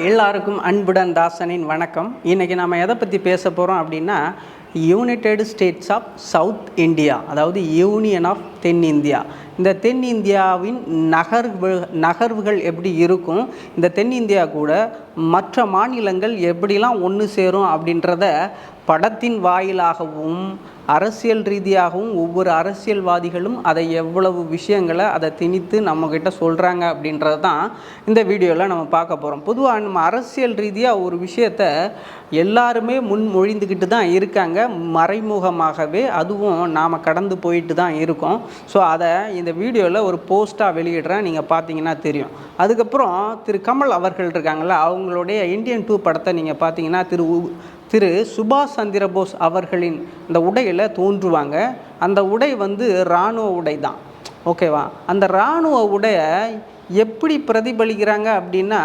எல்லாருக்கும் அன்புடன் தாசனின் வணக்கம். இன்றைக்கி நம்ம எதை பற்றி பேச போகிறோம் அப்படின்னா, united states of south India, அதாவது யூனியன் ஆஃப் தென்னிந்தியா. இந்த தென்னிந்தியாவின் நகர்வுகள் எப்படி இருக்கும், இந்த தென்னிந்தியா கூட மற்ற மாநிலங்கள் எப்படிலாம் ஒன்று சேரும் அப்படின்றத படத்தின் வாயிலாகவும் அரசியல் ரீதியாகவும் ஒவ்வொரு அரசியல்வாதிகளும் அதை எவ்வளவு விஷயங்களை அதை திணித்து நம்மக்கிட்ட சொல்கிறாங்க அப்படின்றது தான் இந்த வீடியோவில் நம்ம பார்க்க போகிறோம். பொதுவாக நம்ம அரசியல் ரீதியாக ஒரு விஷயத்தை எல்லாருமே முன்மொழிந்துக்கிட்டு தான் இருக்காங்க, மறைமுகமாகவே. அதுவும் நாம் கடந்து போயிட்டு தான் இருக்கோம். ஸோ அதை இந்த வீடியோவில் ஒரு போஸ்ட்டாக வெளியிடுறேன், நீங்கள் பார்த்தீங்கன்னா தெரியும். அதுக்கப்புறம் திரு கமல் அவர்கள் இருக்காங்களா, அவங்களுடைய இந்தியன் 2 படத்தை நீங்கள் பார்த்தீங்கன்னா திரு சுபாஷ் சந்திர போஸ் அவர்களின் அந்த உடையில் தோன்றுவாங்க. அந்த உடை இராணுவ உடை தான், ஓகேவா? அந்த இராணுவ உடையை எப்படி பிரதிபலிக்கிறாங்க அப்படின்னா,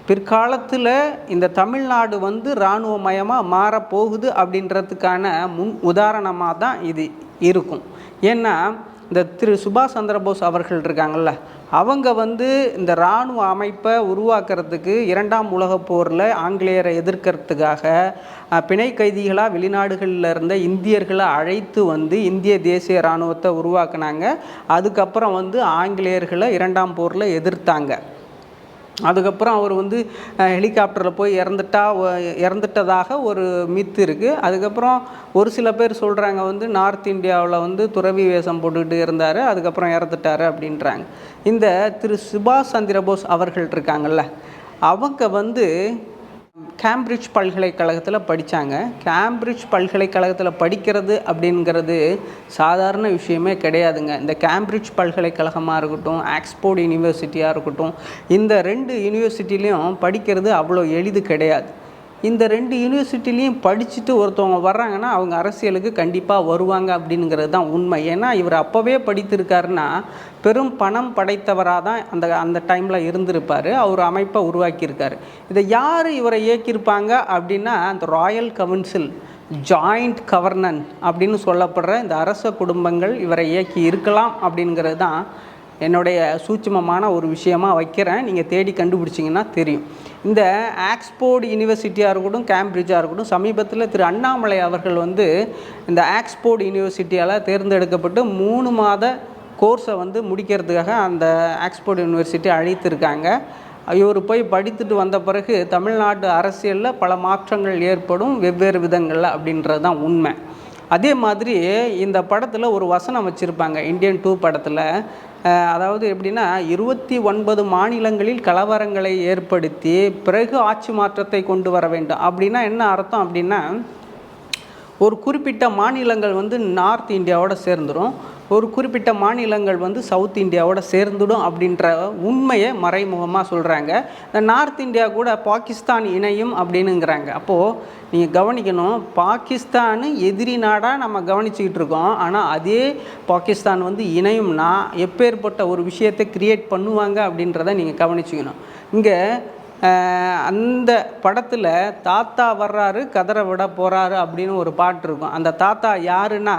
பிற்காலத்தில் இந்த தமிழ்நாடு இராணுவமயமாக மாறப்போகுது அப்படின்றதுக்கான முன் உதாரணமாக தான் இது இருக்கும். ஏன்னா இந்த திரு சுபாஷ் சந்திர போஸ் அவர்கள் இருக்காங்கள்ல, அவங்க இந்த இராணுவ அமைப்பை உருவாக்குறதுக்கு 2ஆம் உலகப் போரில் ஆங்கிலேயரை எதிர்க்கிறதுக்காக பிணை கைதிகளாக வெளிநாடுகளில் இருந்த இந்தியர்களை அழைத்து இந்திய தேசிய இராணுவத்தை உருவாக்குனாங்க. அதுக்கப்புறம் ஆங்கிலேயர்களை 2ஆம் போரில் எதிர்த்தாங்க. அதுக்கப்புறம் அவர் ஹெலிகாப்டரில் போய் இறந்துட்டதாக ஒரு மித்து இருக்குது. அதுக்கப்புறம் ஒரு சில பேர் சொல்கிறாங்க நார்த் இந்தியாவில் துறவி வேஷம் போட்டுக்கிட்டு இருந்தார், அதுக்கப்புறம் இறந்துட்டார் அப்படின்றாங்க. இந்த திரு சுபாஷ் சந்திர போஸ் அவர்கள் இருக்காங்கள்ல, அவங்க கேம்பிரிட்ஜ் பல்கலைக்கழகத்தில் படித்தாங்க. கேம்பிரிட்ஜ் பல்கலைக்கழகத்தில் படிக்கிறது அப்படிங்கிறது சாதாரண விஷயமே கிடையாதுங்க. இந்த கேம்பிரிட்ஜ் பல்கலைக்கழகமாக இருக்கட்டும், ஆக்ஸ்போர்ட் யூனிவர்சிட்டியாக இருக்கட்டும், இந்த 2 யூனிவர்சிட்டிலையும் படிக்கிறது அவ்வளோ எளிது கிடையாது. இந்த 2 யூனிவர்சிட்டிலையும் படிச்சுட்டு ஒருத்தவங்க வர்றாங்கன்னா அவங்க அரசியலுக்கு கண்டிப்பாக வருவாங்க அப்படிங்கிறது தான் உண்மை. ஏன்னா இவர் அப்போவே படித்திருக்காருன்னா பெரும் பணம் படைத்தவராக தான் அந்த டைமில் இருந்திருப்பார். அவர் அமைப்பை உருவாக்கியிருக்காரு. இதை யார் இவரை இயக்கியிருப்பாங்க அப்படின்னா, அந்த ராயல் கவுன்சில், ஜாயிண்ட் கவர்னன்ஸ் அப்படின்னு சொல்லப்படுற இந்த அரச குடும்பங்கள் இவரை இயக்கி இருக்கலாம் அப்படிங்கிறது தான் என்னுடைய சூட்சமமான ஒரு விஷயமாக வைக்கிறேன். நீங்கள் தேடி கண்டுபிடிச்சிங்கன்னா தெரியும். இந்த ஆக்ஸ்போர்ட் யூனிவர்சிட்டியாக இருக்கட்டும், கேம்பிரிட்ஜாக இருக்கட்டும், சமீபத்தில் திரு அண்ணாமலை அவர்கள் இந்த ஆக்ஸ்போர்ட் யூனிவர்சிட்டியால் தேர்ந்தெடுக்கப்பட்டு 3 மாத கோர்ஸை முடிக்கிறதுக்காக அந்த ஆக்ஸ்போர்ட் யூனிவர்சிட்டி அழைத்திருக்காங்க. இவர் போய் படித்துட்டு வந்த பிறகு தமிழ்நாட்டு அரசியலில் பல மாற்றங்கள் ஏற்படும் வெவ்வேறு விதங்களில் அப்படின்றது தான் உண்மை. அதே மாதிரி இந்த படத்தில் ஒரு வசனம் வச்சுருப்பாங்க இந்தியன் 2 படத்தில். அதாவது எப்படின்னா, 29 மாநிலங்களில் கலவரங்களை ஏற்படுத்தி பிறகு ஆட்சி மாற்றத்தை கொண்டு வர வேண்டும். அப்படின்னா என்ன அர்த்தம் அப்படின்னா, ஒரு குறிப்பிட்ட மாநிலங்கள் நார்த் இந்தியாவோட சேர்ந்துடும், ஒரு குறிப்பிட்ட மாநிலங்கள் சவுத் இந்தியாவோட சேர்ந்துடும் அப்படின்ற உண்மையை மறைமுகமாக சொல்கிறாங்க. இந்த நார்த் இந்தியா கூட பாகிஸ்தான் இணையும் அப்படின்னுங்கிறாங்க. அப்போது நீங்கள் கவனிக்கணும், பாகிஸ்தான் எதிரி நாடாக நம்ம கவனிச்சுக்கிட்டு இருக்கோம். ஆனால் அதே பாகிஸ்தான் இணையும்னா எப்பேற்பட்ட ஒரு விஷயத்தை கிரியேட் பண்ணுவாங்க அப்படின்றத நீங்கள் கவனிச்சுக்கணும். இங்கே அந்த படத்தில் தாத்தா வர்றாரு கதற விட போகிறாரு அப்படின்னு ஒரு பாட்டு இருக்கும். அந்த தாத்தா யாருன்னா,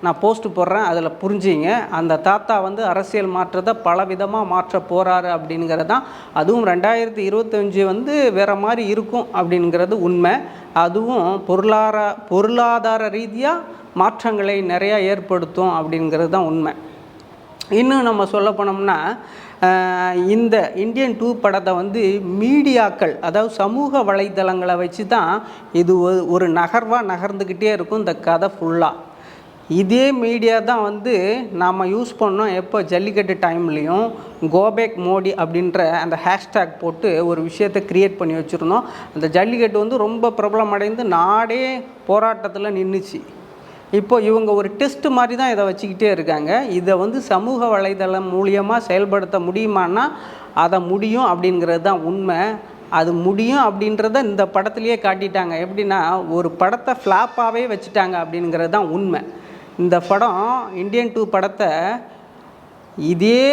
நான் போஸ்ட்டு போடுறேன், அதில் புரிஞ்சிங்க. அந்த தாத்தா அரசியல் மாற்றத்தை பலவிதமாக மாற்ற போகிறாரு அப்படிங்கிறது தான். அதுவும் 2025 வேறு மாதிரி இருக்கும் அப்படிங்கிறது உண்மை. அதுவும் பொருளாதார ரீதியாக மாற்றங்களை நிறையா ஏற்படுத்தும் அப்படிங்கிறது தான் உண்மை. இன்னும் நம்ம சொல்ல போனோம்னா, இந்த இந்தியன் 2 படத்தை மீடியாக்கள், அதாவது சமூக வலைத்தளங்களை வச்சு தான் இது ஒரு நகர்வாக நகர்ந்துக்கிட்டே இருக்கும் இந்த கதை ஃபுல்லாக. இதே மீடியா தான் நாம் யூஸ் பண்ணோம் எப்போ, ஜல்லிக்கட்டு டைம்லேயும் கோபேக் மோடி அப்படின்ற அந்த ஹேஷ்டேக் போட்டு ஒரு விஷயத்தை க்ரியேட் பண்ணி வச்சுருந்தோம். அந்த ஜல்லிக்கட்டு ரொம்ப பிரபலமடைந்து நாடே போராட்டத்தில் நின்றுச்சு. இப்போது இவங்க ஒரு டெஸ்ட் மாதிரி தான் இதை வச்சுக்கிட்டே இருக்காங்க. இதை சமூக வலைதளம் மூலியமாக செயல்படுத்த முடியுமான்னா அதை முடியும் அப்படிங்கிறது தான் உண்மை. அது முடியும் அப்படின்றத இந்த படத்துலையே காட்டிட்டாங்க. எப்படின்னா, ஒரு படத்தை ஃப்ளாப்பாகவே வச்சுட்டாங்க அப்படிங்கிறது தான் உண்மை. இந்த படம் இந்தியன் 2 படத்தை இதே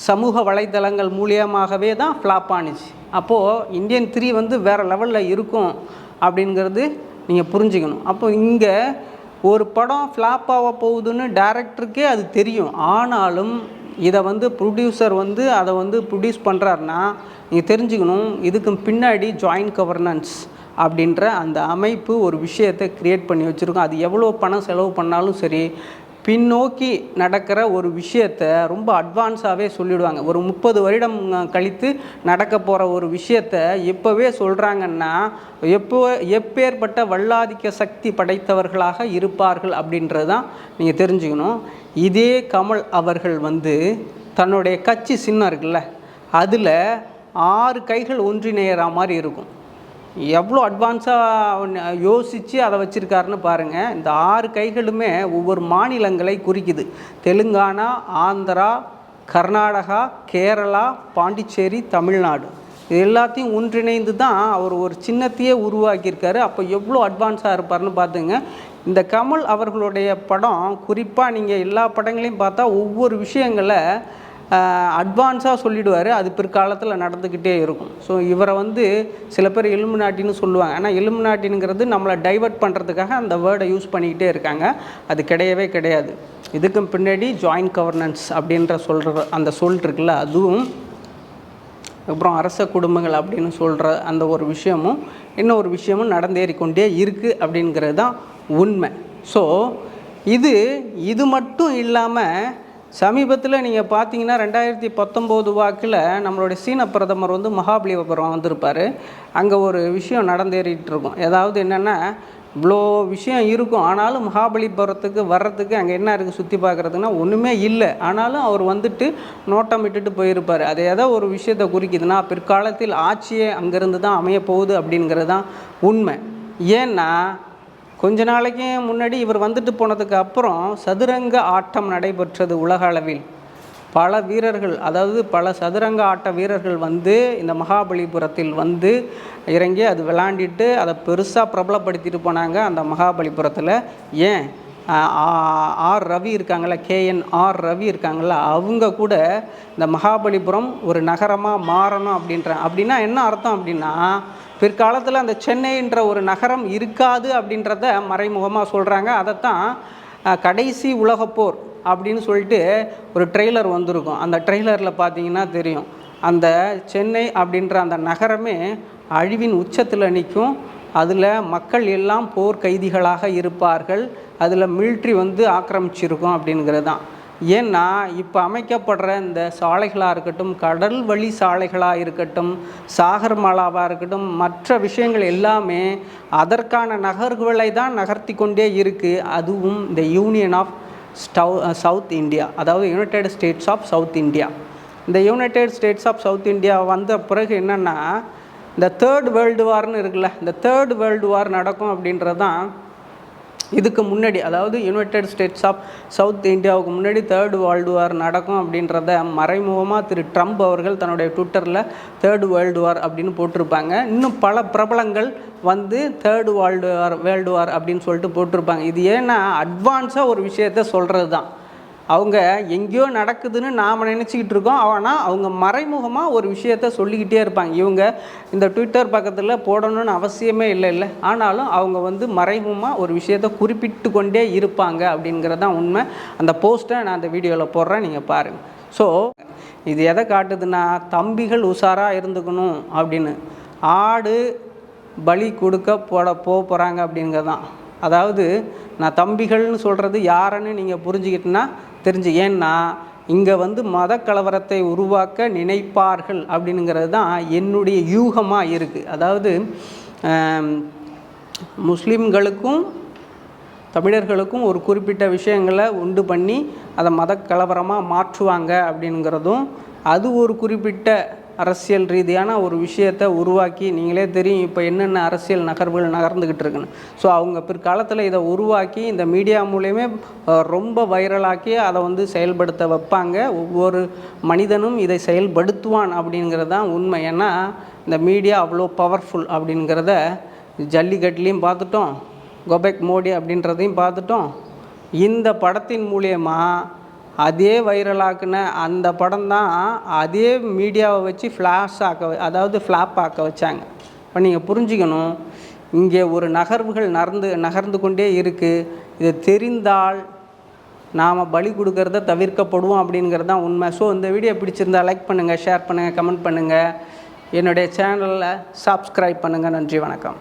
சமூக வலைதளங்கள் மூலியமாகவே தான் ஃப்ளாப் ஆணுச்சு. அப்போது இந்தியன் 3 வேறு லெவலில் இருக்கும் அப்படிங்கிறது நீங்கள் புரிஞ்சுக்கணும். அப்போ இங்கே ஒரு படம் ஃப்ளாப் ஆக போகுதுன்னு டைரக்டருக்கே அது தெரியும். ஆனாலும் இதை வந்து ப்ரொடியூசர் வந்து அதை வந்து ப்ரொடியூஸ் பண்ணுறாருன்னா நீங்கள் தெரிஞ்சுக்கணும், இதுக்கு பின்னாடி ஜாயிண்ட் கவர்னன்ஸ் அப்படின்ற அந்த அமைப்பு ஒரு விஷயத்தை க்ரியேட் பண்ணி வச்சுருக்கோம். அது எவ்வளோ பணம் செலவு பண்ணாலும் சரி, பின்னோக்கி நடக்கிற ஒரு விஷயத்தை ரொம்ப அட்வான்ஸாகவே சொல்லிவிடுவாங்க. ஒரு 30 வருடம் கழித்து நடக்க போகிற ஒரு விஷயத்தை எப்போவே சொல்கிறாங்கன்னா எப்பேற்பட்ட வல்லாதிக்க சக்தி படைத்தவர்களாக இருப்பார்கள் அப்படின்றது தான் நீங்கள் தெரிஞ்சுக்கணும். இதே கமல் அவர்கள் வந்து தன்னுடைய கட்சி சின்னம் இருக்குல்ல, அதில் 6 கைகள் ஒன்றிணைகிற மாதிரி இருக்கும். எவ்வளோ அட்வான்ஸாக யோசித்து அதை வச்சுருக்காருன்னு பாருங்கள். இந்த 6 கைகளுமே ஒவ்வொரு மாநிலங்களை குறிக்குது. தெலுங்கானா, ஆந்திரா, கர்நாடகா, கேரளா, பாண்டிச்சேரி, தமிழ்நாடு. இது எல்லாத்தையும் ஒன்றிணைந்து தான் அவர் ஒரு சின்னத்தையே உருவாக்கியிருக்காரு. அப்போ எவ்வளோ அட்வான்ஸாக இருப்பார்னு பார்த்துங்க. இந்த கமல் அவர்களுடைய படம் குறிப்பாக நீங்கள் எல்லா படங்களையும் பார்த்தா ஒவ்வொரு விஷயங்களை அட்வான்ஸாக சொல்லிவிடுவார். அது பிற்காலத்தில் நடந்துக்கிட்டே இருக்கும். ஸோ இவரை வந்து சில பேர் இலுமினாட்டின்னு சொல்லுவாங்க. ஆனால் இலுமினாட்டிங்கிறது நம்மளை டைவர்ட் பண்ணுறதுக்காக அந்த வேர்டை யூஸ் பண்ணிக்கிட்டே இருக்காங்க. அது கிடையவே கிடையாது. இதுக்கும் பின்னாடி ஜாயிண்ட் கவர்னன்ஸ் அப்படின்ற அந்த சொல் இருக்குல்ல, அதுவும் அப்புறம் அரச குடும்பங்கள் அப்படின்னு சொல்கிற அந்த ஒரு விஷயமும் இன்னொரு விஷயமும் நடந்தேறிக்கொண்டே இருக்குது அப்படிங்கிறது தான் உண்மை. ஸோ இது மட்டும் இல்லாமல் சமீபத்தில் நீங்கள் பார்த்தீங்கன்னா 2019 வாக்கில் நம்மளுடைய சீன பிரதமர் வந்து மகாபலிபுரம் வந்திருப்பார். அங்கே ஒரு விஷயம் நடந்தேறிட்டு இருக்கும். ஏதாவது என்னென்னா, இவ்வளோ விஷயம் இருக்கும், ஆனாலும் மகாபலிபுரத்துக்கு வர்றதுக்கு அங்கே என்ன இருக்குது சுற்றி பார்க்குறதுன்னா ஒன்றுமே இல்லை. ஆனாலும் அவர் வந்துட்டு நோட்டம் விட்டுட்டு போயிருப்பார். அது ஏதோ ஒரு விஷயத்தை குறிக்குதுன்னா பிற்காலத்தில் ஆட்சியே அங்கேருந்து தான் அமையப்போகுது அப்படிங்கிறது தான் உண்மை. ஏன்னா கொஞ்ச நாளைக்கு முன்னாடி இவர் வந்துட்டு போனதுக்கு அப்புறம் சதுரங்க ஆட்டம் நடைபெற்றது உலக அளவில். பல வீரர்கள், அதாவது பல சதுரங்க ஆட்ட வீரர்கள் வந்து இந்த மகாபலிபுரத்தில் வந்து இறங்கி அது விளாண்டிட்டு அதை பெருசாக பிரபலப்படுத்திட்டு போனாங்க அந்த மகாபலிபுரத்தில். ஏன் ஆர் ரவி இருக்காங்கள, KNR ரவி இருக்காங்கள, அவங்க கூட இந்த மகாபலிபுரம் ஒரு நகரமாக மாறணும் அப்படின்னா என்ன அர்த்தம் அப்படின்னா, பிற்காலத்தில் அந்த சென்னைன்ற ஒரு நகரம் இருக்காது அப்படின்றத மறைமுகமாக சொல்கிறாங்க. அதைத்தான் கடைசி உலகப்போர் அப்படின்னு சொல்லிட்டு ஒரு ட்ரெய்லர் வந்திருக்கும். அந்த ட்ரெய்லரில் பார்த்தீங்கன்னா தெரியும், அந்த சென்னை அப்படின்ற அந்த நகரமே அழிவின் உச்சத்தில் நிற்கும். அதில் மக்கள் எல்லாம் போர் கைதிகளாக இருப்பார்கள். அதில் மிலிட்ரி வந்து ஆக்கிரமிச்சிருக்கும் அப்படிங்கிறது தான். ஏன்னா இப்போ அமைக்கப்படுற இந்த சாலைகளாக இருக்கட்டும், கடல் வழி சாலைகளாக இருக்கட்டும், சாகர் மாலாவாக இருக்கட்டும், மற்ற விஷயங்கள் எல்லாமே அதற்கான நகர்வுகளை தான் நகர்த்தி கொண்டே இருக்குது. அதுவும் இந்த யூனியன் ஆஃப் சவுத் இந்தியா, அதாவது united states of south India. இந்த united states of south India வந்த பிறகு என்னென்னா, இந்த தேர்ட் வேர்ல்டு வார்னு இருக்குல்ல, இந்த தேர்ட் வேர்ல்டு வார் நடக்கும் அப்படின்றது தான். இதுக்கு முன்னாடி, அதாவது யுனைடெட் ஸ்டேட்ஸ் ஆஃப் சவுத் இந்தியாவுக்கு முன்னாடி தேர்டு வேர்ல்டு வார் நடக்கும் அப்படின்றத மறைமுகமாக திரு ட்ரம்ப் அவர்கள் தன்னுடைய ட்விட்டரில் தேர்டு வேர்ல்டு வார் அப்படின்னு போட்டிருப்பாங்க. இன்னும் பல பிரபலங்கள் வந்து தேர்டு வேர்ல்டு வார் அப்படின்னு சொல்லிட்டு போட்டிருப்பாங்க. இது ஏன்னா அட்வான்ஸாக ஒரு விஷயத்த சொல்கிறது தான். அவங்க எங்கேயோ நடக்குதுன்னு நாம் நினச்சிக்கிட்டு இருக்கோம், ஆனால் அவங்க மறைமுகமாக ஒரு விஷயத்த சொல்லிக்கிட்டே இருப்பாங்க. இவங்க இந்த ட்விட்டர் பக்கத்தில் போடணும்னு அவசியமே இல்லை, ஆனாலும் அவங்க வந்து மறைமுகமாக ஒரு விஷயத்த குறிப்பிட்டு கொண்டே இருப்பாங்க அப்படிங்கிறது தான் உண்மை. அந்த போஸ்ட்டை நான் அந்த வீடியோவில் போடுறேன், நீங்கள் பாருங்கள். ஸோ இது எதை காட்டுதுன்னா, தம்பிகள் உஷாராக இருந்துக்கணும் அப்படின்னு. ஆடு பலி கொடுக்க போகிறாங்க அப்படிங்கிறது தான். அதாவது நான் தம்பிகள்னு சொல்கிறது யாருன்னு நீங்கள் புரிஞ்சுக்கிட்டுனா ஏன்னா இங்கே வந்து மத கலவரத்தை உருவாக்க நினைப்பார்கள் அப்படிங்கிறது தான் என்னுடைய யூகமாக இருக்குது. அதாவது முஸ்லீம்களுக்கும் தமிழர்களுக்கும் ஒரு குறிப்பிட்ட விஷயங்களை உண்டு பண்ணி அதை மத கலவரமாக மாற்றுவாங்க அப்படிங்கிறதும், அது ஒரு குறிப்பிட்ட அரசியல் ரீதியான ஒரு விஷயத்தை உருவாக்கி, நீங்களே தெரியும் இப்போ என்னென்ன அரசியல் நகர்வுகள் நகர்ந்துக்கிட்டு இருக்குன்னு. ஸோ அவங்க பிற்காலத்தில் இதை உருவாக்கி இந்த மீடியா மூலமே ரொம்ப வைரலாக்கி அதை வந்து செயல்படுத்த வைப்பாங்க. ஒவ்வொரு மனிதனும் இதை செயல்படுத்துவான் அப்படிங்கிறது தான் உண்மை. ஏன்னா இந்த மீடியா அவ்வளோ பவர்ஃபுல் அப்படிங்கிறத ஜல்லிக்கட்டுலேயும் பார்த்துட்டோம், கோபேக் மோடி அப்படின்றதையும் பார்த்துட்டோம். இந்த படத்தின் மூலியமாக அதே வைரலாக்குன அந்த படம் தான் அதே மீடியாவை வச்சு ஃப்ளாப் ஆக்க வச்சாங்க. இப்போ நீங்கள் புரிஞ்சுக்கணும், இங்கே ஒரு நகர்வுகள் நகர்ந்து கொண்டே இருக்குது. இது தெரிந்தால் நாம் பலி கொடுக்கறத தவிர்க்கப்படுவோம் அப்படிங்கிறது தான் உண்மை. ஸோ இந்த வீடியோ பிடிச்சிருந்தா லைக் பண்ணுங்கள், ஷேர் பண்ணுங்கள், கமெண்ட் பண்ணுங்கள், என்னுடைய சேனலில் சப்ஸ்கிரைப் பண்ணுங்கள். நன்றி, வணக்கம்.